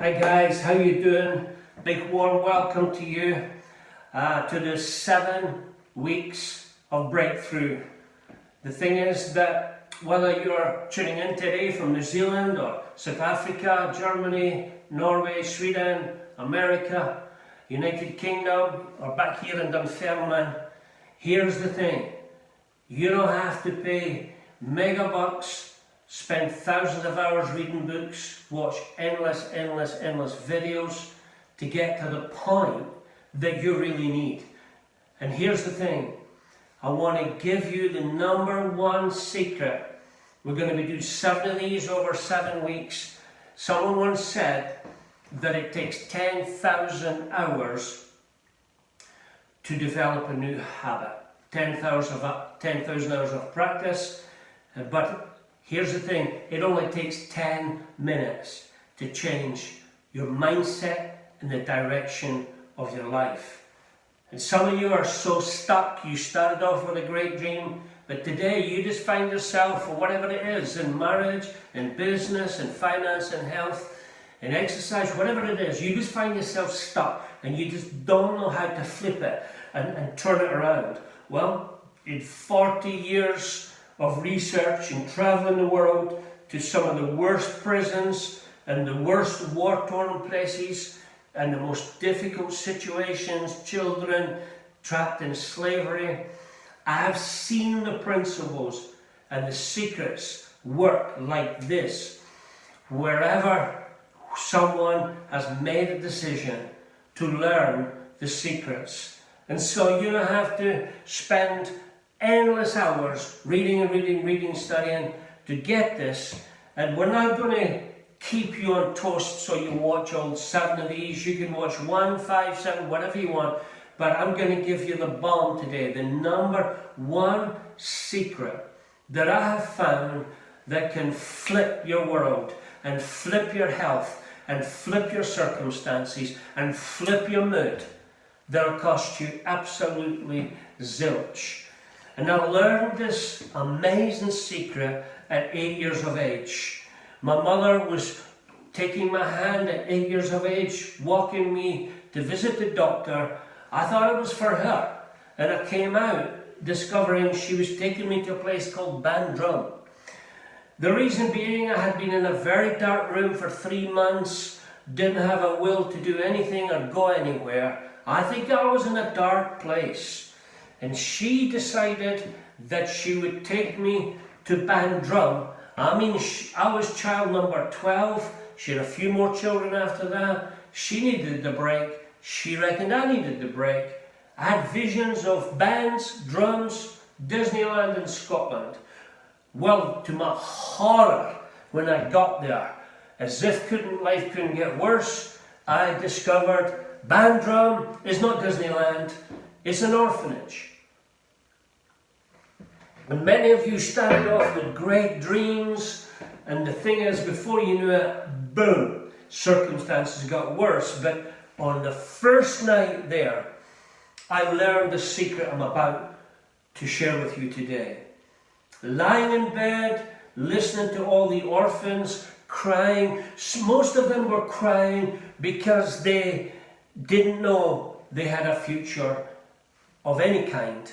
Hi guys, how you doing? Big warm welcome to you to the 7 weeks of breakthrough. The thing is that whether you're tuning in today from New Zealand or South Africa, Germany, Norway, Sweden, America, United Kingdom, or back here in Dunfermline, here's the thing. You don't have to pay mega bucks, spend thousands of hours reading books, watch endless videos to get to the point that you really need. And here's the thing. I want to give you the #1 secret. We're going to be doing 7 of these over 7 weeks. Someone once said that it takes 10,000 hours to develop a new habit. 10,000 hours of practice, but here's the thing, it only takes 10 minutes to change your mindset and the direction of your life. And some of you are so stuck. You started off with a great dream, but today you just find yourself, or whatever it is, in marriage, in business, in finance, in health, in exercise, whatever it is, you just find yourself stuck and you just don't know how to flip it and turn it around. Well, in 40 years of research and traveling the world to some of the worst prisons and the worst war-torn places and the most difficult situations, children trapped in slavery, I have seen the principles and the secrets work like this. Wherever someone has made a decision to learn the secrets. And so you don't have to spend endless hours reading, studying to get this. And we're not going to keep you on toast so you watch all 7 of these. You can watch 1, 5, 7, whatever you want. But I'm going to give you the bomb today, the #1 secret that I have found that can flip your world and flip your health and flip your circumstances and flip your mood. That'll cost you absolutely zilch. And I learned this amazing secret at 8 years of age. My mother was taking my hand at 8 years of age, walking me to visit the doctor. I thought it was for her. And I came out discovering she was taking me to a place called Bandrum. The reason being, I had been in a very dark room for 3 months, didn't have a will to do anything or go anywhere. I think I was in a dark place. And she decided that she would take me to Bandrum. I mean, I was child number 12. She had a few more children after that. She needed the break. She reckoned I needed the break. I had visions of bands, drums, Disneyland in Scotland. Well, to my horror, when I got there, as if life couldn't get worse, I discovered Bandrum is not Disneyland, it's an orphanage. And many of you started off with great dreams, and the thing is, before you knew it, boom, circumstances got worse. But on the first night there, I learned the secret I'm about to share with you today. Lying in bed, listening to all the orphans crying. Most of them were crying because they didn't know they had a future of any kind.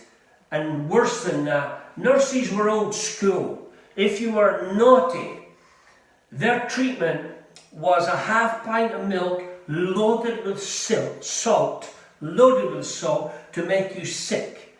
And worse than that, nurses were old school. If you were naughty, their treatment was a half pint of milk loaded with salt to make you sick.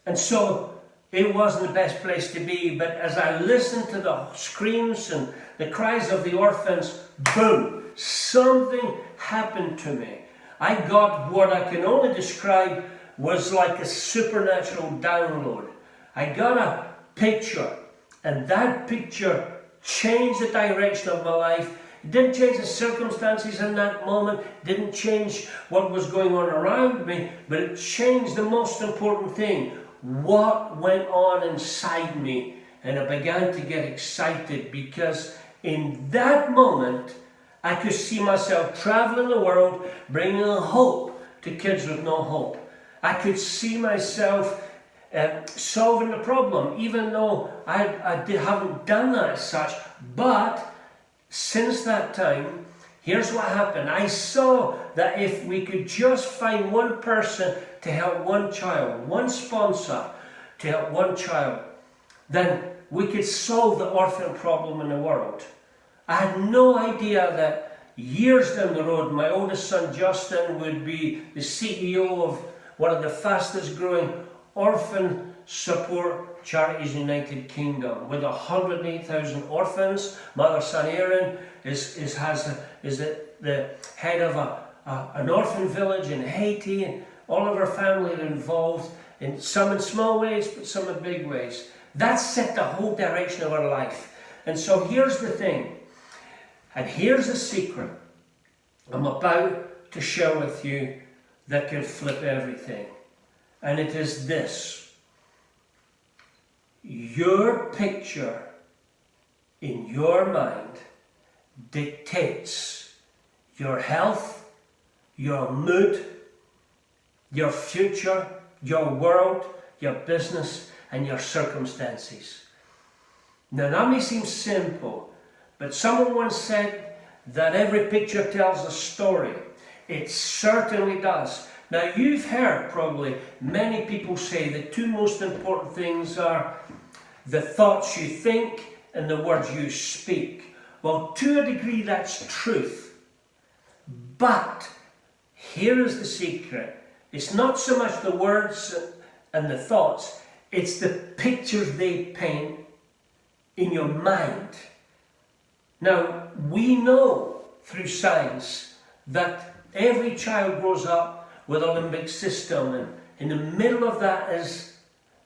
And so it wasn't the best place to be, but as I listened to the screams and the cries of the orphans, boom, something happened to me. I got what I can only describe was like a supernatural download. I got a picture, and that picture changed the direction of my life. It didn't change the circumstances in that moment, didn't change what was going on around me, but it changed the most important thing, what went on inside me. And I began to get excited because in that moment, I could see myself traveling the world, bringing hope to kids with no hope. I could see myself solving the problem, even though I haven't done that as such. But since that time, Here's what happened. I saw that if we could just find one person to help one child, one sponsor to help one child, then we could solve the orphan problem in the world. I had no idea that years down the road, my oldest son Justin would be the CEO of one of the fastest growing orphan support charities in the United Kingdom, with 108,000 orphans. Mother son Aaron is the head of an orphan village in Haiti, and all of our family are involved, in some in small ways, but some in big ways. That set the whole direction of our life. And so here's the thing, and here's the secret I'm about to share with you that can flip everything. And it is this: your picture in your mind dictates your health, your mood, your future, your world, your business, and your circumstances. Now that may seem simple, but someone once said that every picture tells a story. It certainly does. Now you've heard probably many people say the two most important things are the thoughts you think and the words you speak. Well, to a degree that's truth. But here is the secret. It's not so much the words and the thoughts, it's the pictures they paint in your mind. Now, we know through science that every child grows up with a limbic system, and in the middle of that is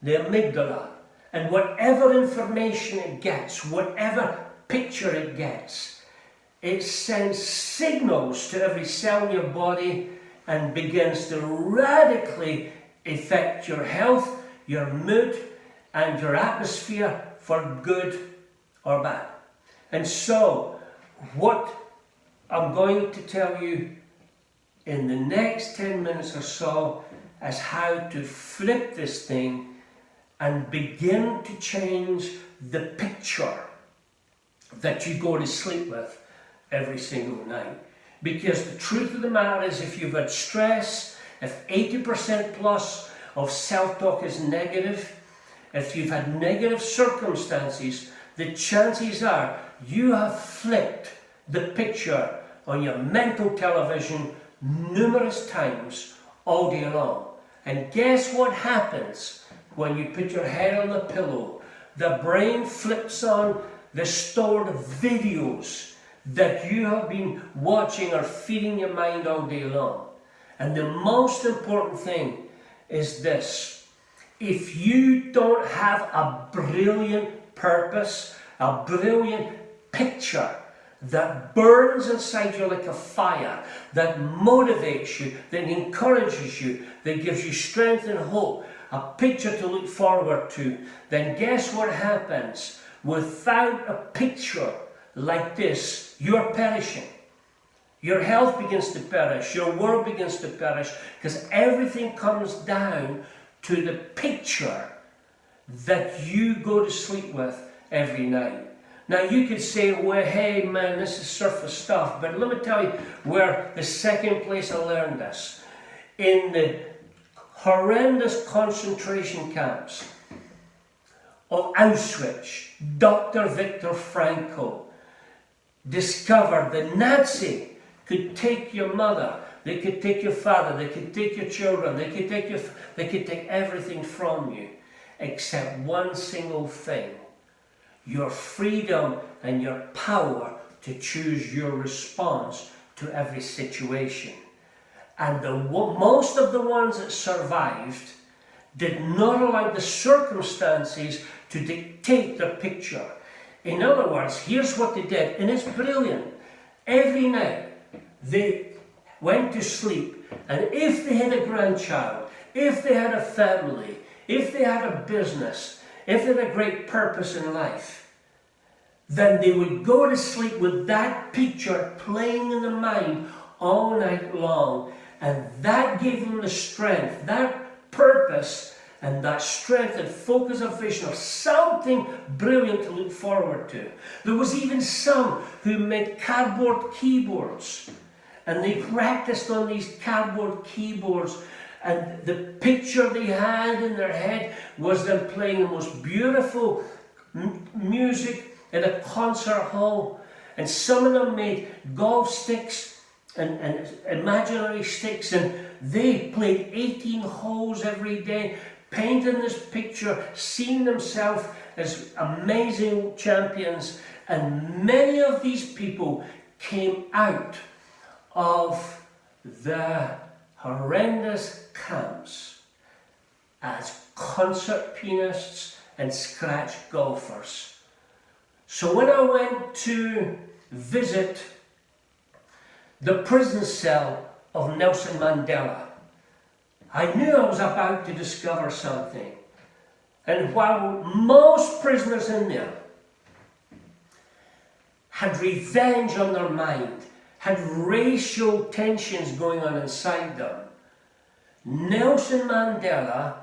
the amygdala. And whatever information it gets, whatever picture it gets, it sends signals to every cell in your body and begins to radically affect your health, your mood, and your atmosphere for good or bad. And so, what I'm going to tell you in the next 10 minutes or so is how to flip this thing and begin to change the picture that you go to sleep with every single night. Because the truth of the matter is, if you've had stress, if 80% plus of self-talk is negative, if you've had negative circumstances, the chances are you have flipped the picture on your mental television numerous times all day long. And guess what happens when you put your head on the pillow? The brain flips on the stored videos that you have been watching or feeding your mind all day long. And the most important thing is this: if you don't have a brilliant purpose, a brilliant picture that burns inside you like a fire, that motivates you, that encourages you, that gives you strength and hope, a picture to look forward to, then guess what happens? Without a picture like this, you're perishing. Your health begins to perish, your world begins to perish, because everything comes down to the picture that you go to sleep with every night. Now you could say, well, hey man, this is surface stuff, but let me tell you where the second place I learned this. In the horrendous concentration camps of Auschwitz, Dr. Viktor Frankl discovered the Nazi could take your mother, they could take your father, they could take your children, they could take everything from you, except one single thing: your freedom and your power to choose your response to every situation. And most of the ones that survived did not allow the circumstances to dictate their picture. In other words, here's what they did, and it's brilliant. Every night they went to sleep, and if they had a grandchild, if they had a family, if they had a business, if they had a great purpose in life, then they would go to sleep with that picture playing in the mind all night long. And that gave them the strength, that purpose and that strength and focus of vision of something brilliant to look forward to. There was even some who made cardboard keyboards, and they practiced on these cardboard keyboards, and the picture they had in their head was them playing the most beautiful music in a concert hall. And some of them made golf sticks and imaginary sticks, and they played 18 holes every day, painting this picture, seeing themselves as amazing champions. And many of these people came out of the horrendous camps as concert pianists and scratch golfers. So when I went to visit the prison cell of Nelson Mandela, I knew I was about to discover something. And while most prisoners in there had revenge on their mind, had racial tensions going on inside them, Nelson Mandela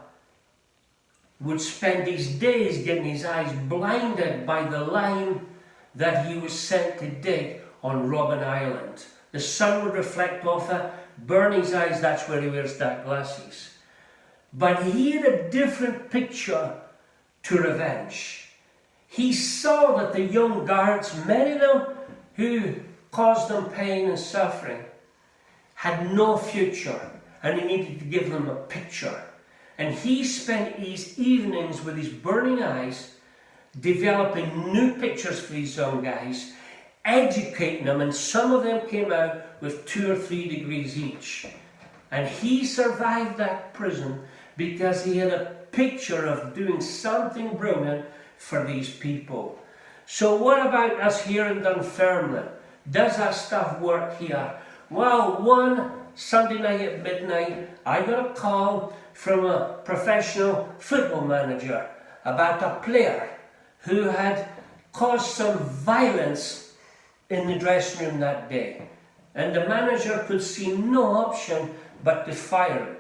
would spend his days getting his eyes blinded by the line that he was sent to dig on Robben Island. The sun would reflect off it, burn his eyes, that's where he wears dark glasses. But he had a different picture to revenge. He saw that the young guards, many of them who caused them pain and suffering, had no future, and he needed to give them a picture. And he spent his evenings with his burning eyes developing new pictures for these young guys, educating them, and some of them came out with 2 or 3 degrees each. And he survived that prison because he had a picture of doing something brilliant for these people. So what about us here in Dunfermline? Does that stuff work here? Well, one Sunday night at midnight, I got a call from a professional football manager about a player who had caused some violence in the dressing room that day. And the manager could see no option but to fire him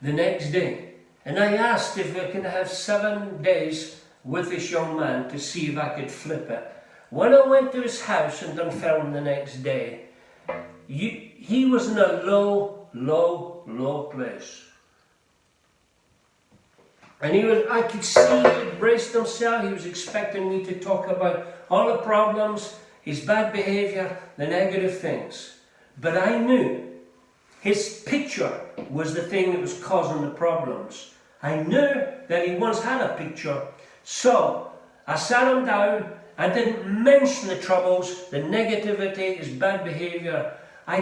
the next day. And I asked if I could have 7 days with this young man to see if I could flip it. When I went to his house in Dunfermline the next day, he was in a low place. And I could see he had braced himself. He was expecting me to talk about all the problems, his bad behaviour, the negative things. But I knew his picture was the thing that was causing the problems. I knew that he once had a picture. So I sat him down. I didn't mention the troubles, the negativity, his bad behaviour. I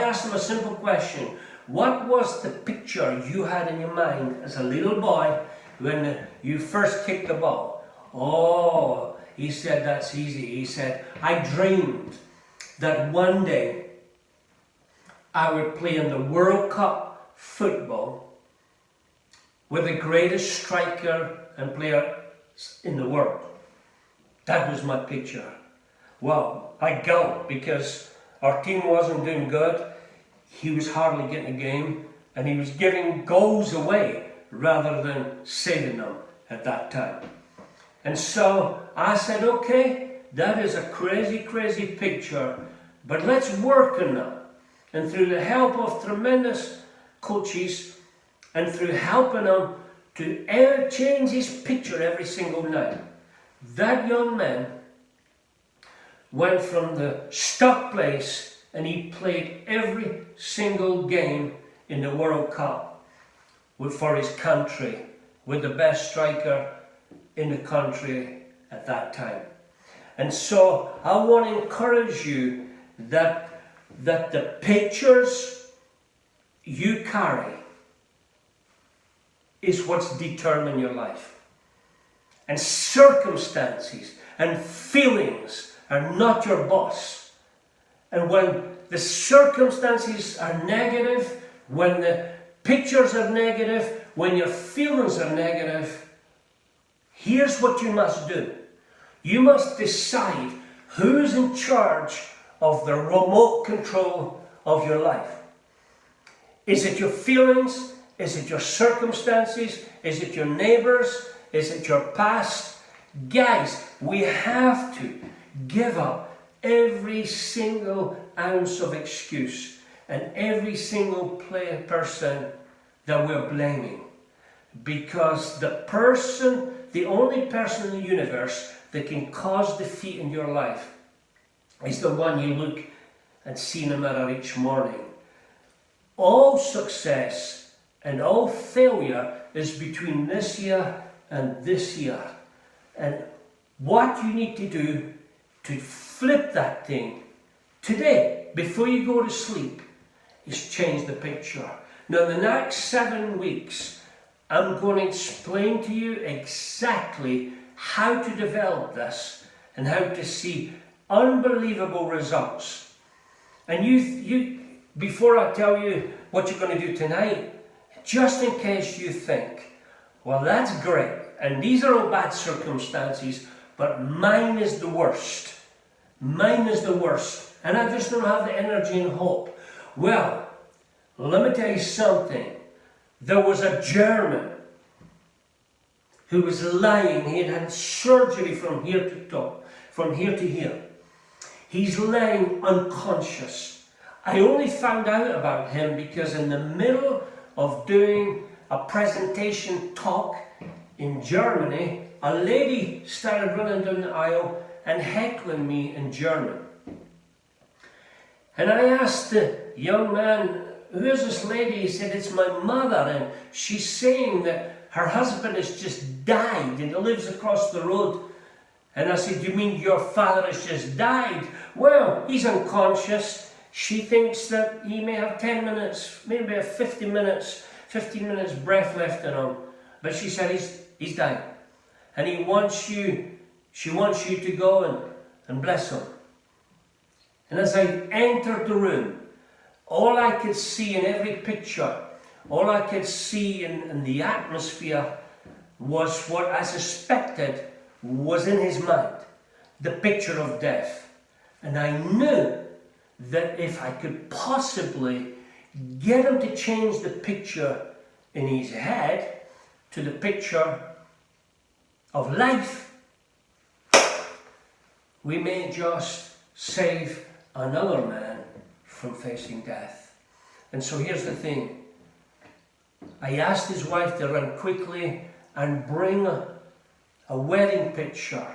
asked him a simple question. What was the picture you had in your mind as a little boy when you first kicked the ball? Oh, he said, that's easy. He said, I dreamed that one day I would play in the World Cup football with the greatest striker and player in the world. That was my picture. Well, I gulped because our team wasn't doing good. He was hardly getting a game, and he was giving goals away rather than saving them at that time. And so I said, okay, that is a crazy picture, but let's work on that. And through the help of tremendous coaches, and through helping him to change his picture every single night, that young man went from the stuck place, and he played every single game in the World Cup for his country, with the best striker in the country at that time. And so I want to encourage you that the pictures you carry is what's determined your life. And circumstances and feelings are not your boss. And when the circumstances are negative, when the pictures are negative, when your feelings are negative, here's what you must do. You must decide who is in charge of the remote control of your life. Is it your feelings? Is it your circumstances? Is it your neighbours? Is it your past? Guys, we have to give up every single ounce of excuse and every single person that we're blaming. Because the only person in the universe that can cause defeat in your life is the one you look and see in the mirror each morning. All success and all failure is between this year and this year. And what you need to do to flip that thing today, before you go to sleep, is change the picture. Now, the next 7 weeks, I'm going to explain to you exactly how to develop this and how to see unbelievable results. And you, before I tell you what you're going to do tonight, just in case you think, well, that's great, and these are all bad circumstances, but mine is the worst. Mine is the worst, and I just don't have the energy and hope. Well, let me tell you something. There was a German who was lying. He had had surgery from here to here. He's lying unconscious. I only found out about him because in the middle of doing a presentation talk in Germany, a lady started running down the aisle and heckling me in German. And I asked the young man, who is this lady? He said, it's my mother, and she's saying that her husband has just died and he lives across the road. And I said, you mean your father has just died? Well, he's unconscious. She thinks that he may have 10 minutes, maybe have 15 minutes breath left in him. But she said he's dying. And she wants you to go and bless him. And as I entered the room, all I could see in every picture, all I could see in the atmosphere was what I suspected was in his mind, the picture of death. And I knew that if I could possibly get him to change the picture in his head to the picture of life, we may just save another man from facing death. And so here's the thing. I asked his wife to run quickly and bring a wedding picture,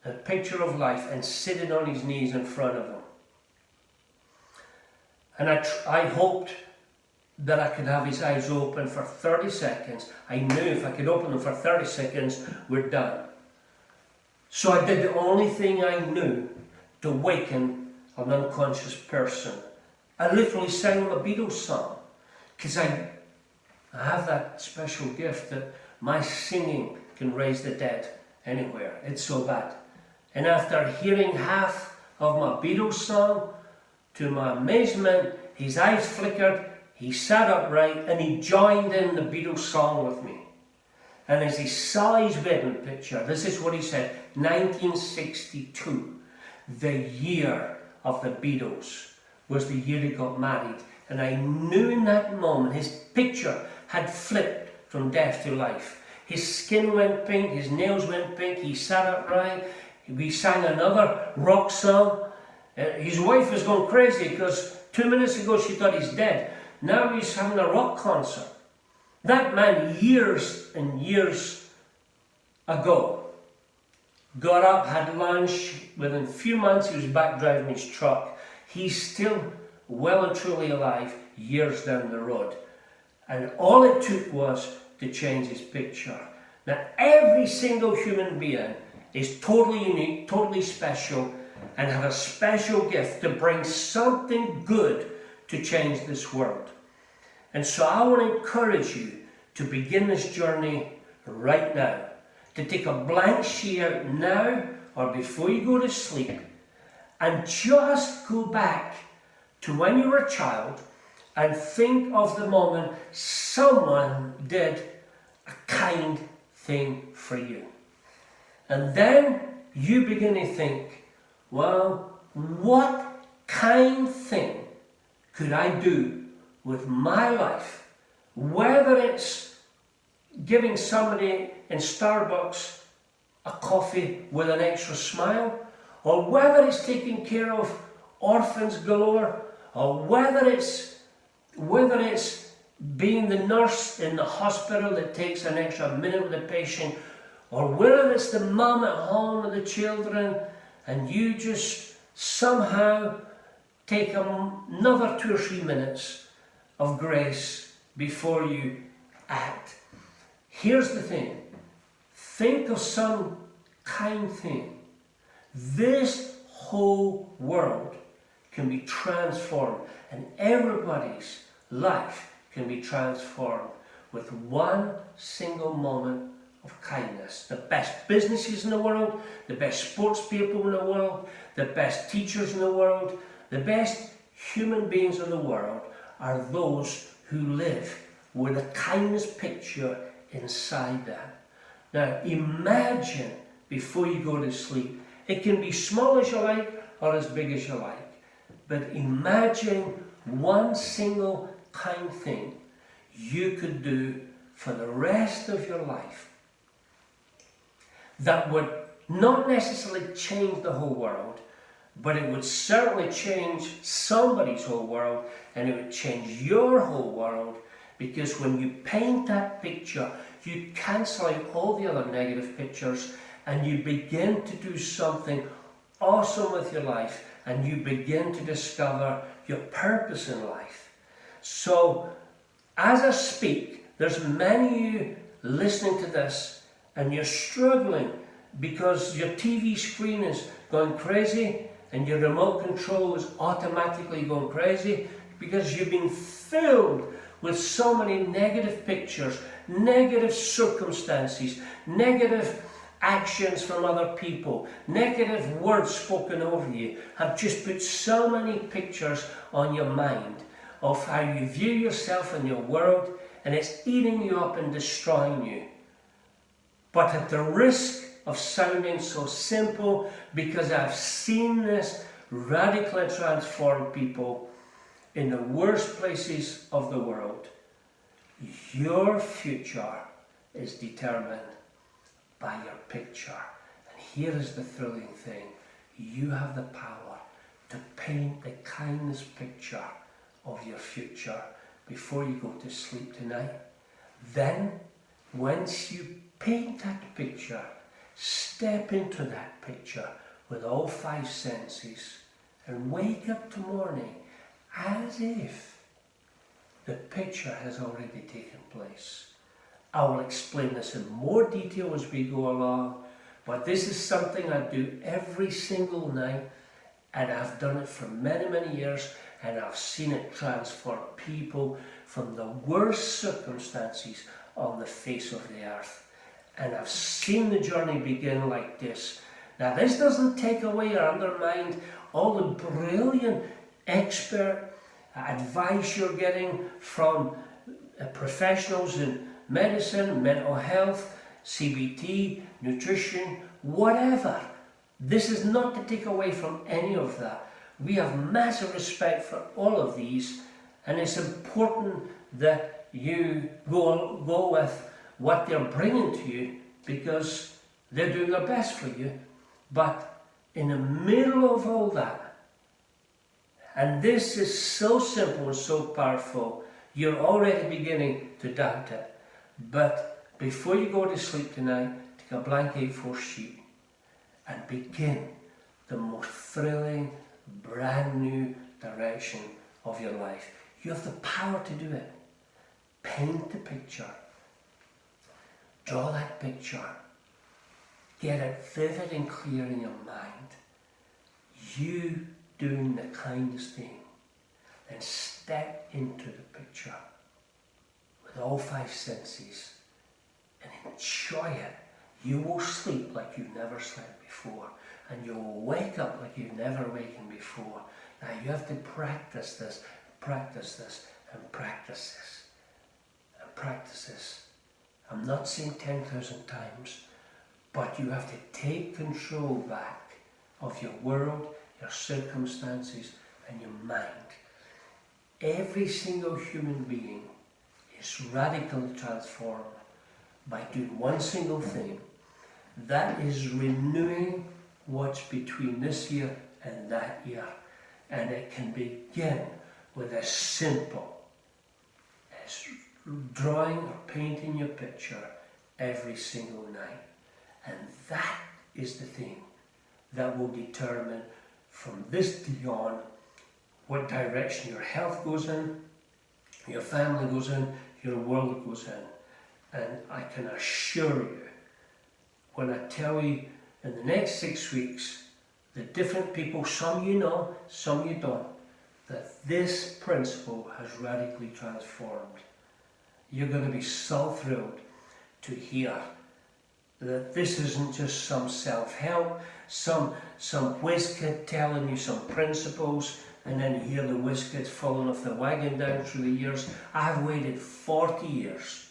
a picture of life, and sit it on his knees in front of him. And I hoped that I could have his eyes open for 30 seconds. I knew if I could open them for 30 seconds, we're done. So I did the only thing I knew to waken an unconscious person. I literally sang him a Beatles song, because I have that special gift that my singing can raise the dead anywhere. It's so bad. And after hearing half of my Beatles song, to my amazement, his eyes flickered, he sat upright, and he joined in the Beatles song with me. And as he saw his wedding picture, this is what he said, 1962, the year of the Beatles, was the year he got married. And I knew in that moment his picture had flipped from death to life. His skin went pink, his nails went pink, he sat upright, we sang another rock song. His wife was going crazy because 2 minutes ago she thought he's dead. Now he's having a rock concert. That man, years and years ago, got up, had lunch. Within a few months he was back driving his truck. He's still well and truly alive years down the road. And all it took was to change his picture. Now every single human being is totally unique, totally special, and have a special gift to bring something good to change this world. And so I want to encourage you to begin this journey right now. To take a blank sheet out now or before you go to sleep and just go back to when you were a child and think of the moment someone did a kind thing for you. And then you begin to think, well, what kind thing could I do with my life, whether it's giving somebody in Starbucks a coffee with an extra smile, or whether it's taking care of orphans galore, or whether it's being the nurse in the hospital that takes an extra minute with the patient, or whether it's the mum at home with the children, and you just somehow take another 2 or 3 minutes of grace before you act. Here's the thing. Think of some kind thing. This whole world can be transformed, and everybody's life can be transformed with one single moment of kindness. The best businesses in the world, the best sports people in the world, the best teachers in the world, the best human beings in the world are those who live with a kindness picture inside them. Now imagine before you go to sleep, it can be small as you like or as big as you like, but imagine one single kind thing you could do for the rest of your life that would not necessarily change the whole world, but it would certainly change somebody's whole world, and it would change your whole world, because when you paint that picture, you cancel out all the other negative pictures and you begin to do something awesome with your life, and you begin to discover your purpose in life. So as I speak, there's many of you listening to this and you're struggling because your TV screen is going crazy and your remote control is automatically going crazy because you've been filled with so many negative pictures, negative circumstances, negative actions from other people, negative words spoken over you have just put so many pictures on your mind of how you view yourself and your world, and it's eating you up and destroying you. But at the risk of sounding so simple, because I've seen this radically transform people in the worst places of the world, your future is determined by your picture. And here is the thrilling thing. You have the power to paint the kindness picture of your future before you go to sleep tonight. Then, once you paint that picture, step into that picture with all 5 senses and wake up tomorrow morning as if the picture has already taken place. I will explain this in more detail as we go along, but this is something I do every single night, and I've done it for many, many years, and I've seen it transform people from the worst circumstances on the face of the earth. And I've seen the journey begin like this. Now, this doesn't take away or undermine all the brilliant expert advice you're getting from professionals in medicine, mental health, CBT, nutrition, whatever. This is not to take away from any of that. We have massive respect for all of these, and it's important that you go with what they're bringing to you, because they're doing their best for you. But in the middle of all that, and this is so simple and so powerful, you're already beginning to doubt it. But before you go to sleep tonight, take a blank A4 sheet and begin the most thrilling, brand new direction of your life. You have the power to do it. Paint the picture. Draw that picture. Get it vivid and clear in your mind. You doing the kindest thing. Then step into the picture with all 5 senses and enjoy it. You will sleep like you've never slept before, and you will wake up like you've never wakened before. Now you have to practice this, and practice this, and practice this, and practice this. I'm not saying 10,000 times, but you have to take control back of your world, your circumstances, and your mind. Every single human being is radically transformed by doing one single thing. That is renewing what's between this year and that year. And it can begin with as simple as drawing or painting your picture every single night. And that is the thing that will determine from this day on what direction your health goes in, your family goes in, your world goes in. And I can assure you, when I tell you in the next 6 weeks, the different people, some you know, some you don't, that this principle has radically transformed. You're going to be so thrilled to hear that this isn't just some self-help, some whiz kid telling you some principles, and then you hear the whiz kids falling off the wagon down through the years. I've waited 40 years,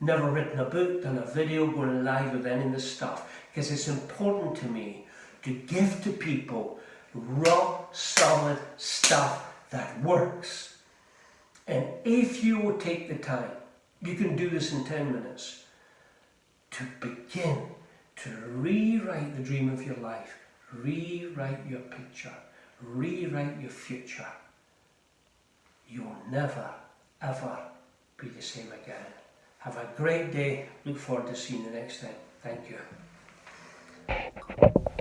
never written a book, done a video, going live with any of this stuff, because it's important to me to give to people raw, solid stuff that works. And if you will take the time, you can do this in 10 minutes, to begin to rewrite the dream of your life, rewrite your picture, rewrite your future, you will never, ever be the same again. Have a great day. Look forward to seeing you next time. Thank you.